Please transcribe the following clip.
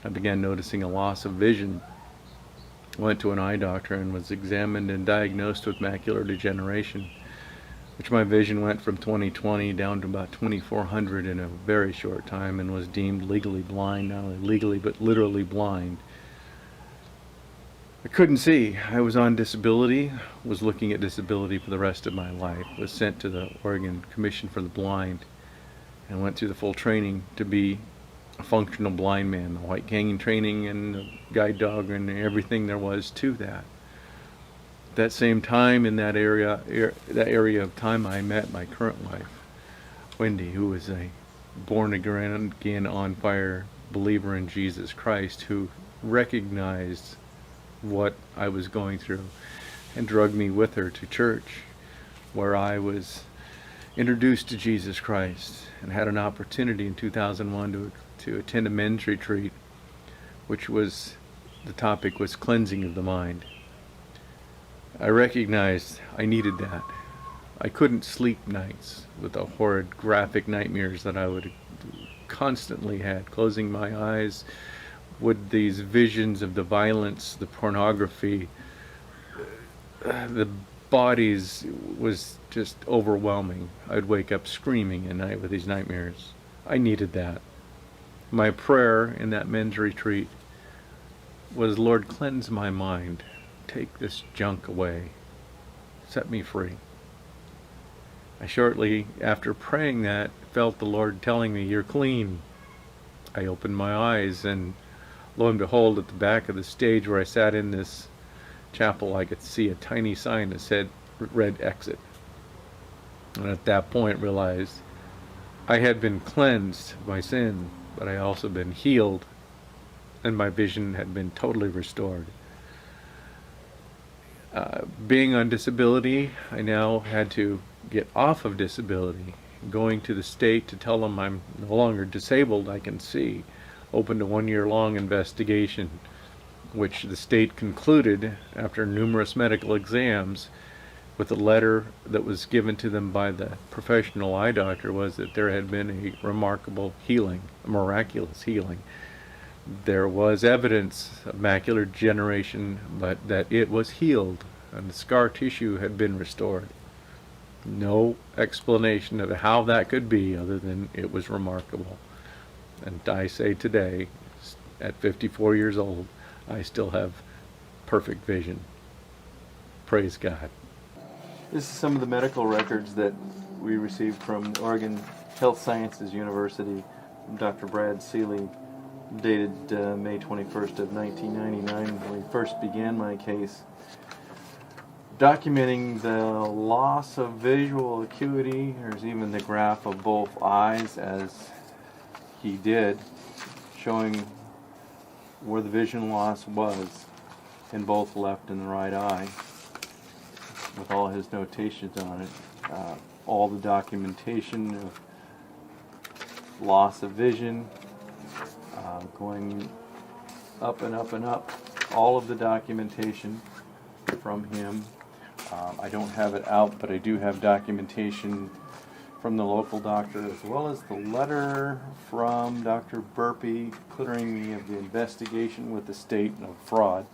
I began noticing a loss of vision. Went to an eye doctor and was examined and diagnosed with macular degeneration, which my vision went from 20/20 down to about 2400 in a very short time, and was deemed legally blind, not only legally but literally blind. I couldn't see. I was on disability, was looking at disability for the rest of my life, was sent to the Oregon Commission for the Blind, and went through the full training to be a functional blind man, the white ganging training and the guide dog and everything there was to that. That same time in that area of time, I met my current wife, Wendy, who was a born again on fire believer in Jesus Christ, who recognized what I was going through and drugged me with her to church, where I was introduced to Jesus Christ and had an opportunity in 2001 to attend a men's retreat, which was, the topic was cleansing of the mind. I recognized I needed that. I couldn't sleep nights with the horrid graphic nightmares that I would constantly had, closing my eyes with these visions of the violence, the pornography, the bodies was just overwhelming. I'd wake up screaming at night with these nightmares. I needed that. My prayer in that men's retreat was, Lord, cleanse my mind. Take this junk away. Set me free. I shortly after praying that felt the Lord telling me, you're clean. I opened my eyes, and lo and behold, at the back of the stage where I sat in this chapel, I could see a tiny sign that said, read exit. And at that point realized I had been cleansed of my sin, but I also been healed, and my vision had been totally restored. Being on disability, I now had to get off of disability. Going to the state to tell them I'm no longer disabled, I can see, opened a 1-year-long investigation, which the state concluded after numerous medical exams with a letter that was given to them by the professional eye doctor, was that there had been a remarkable healing, a miraculous healing. There was evidence of macular degeneration, but that it was healed and the scar tissue had been restored. No explanation of how that could be other than it was remarkable. And I say today, at 54 years old, I still have perfect vision. Praise God. This is some of the medical records that we received from Oregon Health Sciences University from Dr. Brad Seeley, dated May 21st of 1999, when we first began my case, documenting the loss of visual acuity. There's even the graph of both eyes as he did, showing where the vision loss was in both left and the right eye, with all his notations on it. All the documentation of loss of vision, going up and up and up, all of the documentation from him. I don't have it out, but I do have documentation from the local doctor, as well as the letter from Dr. Burpee clearing me of the investigation with the state of fraud.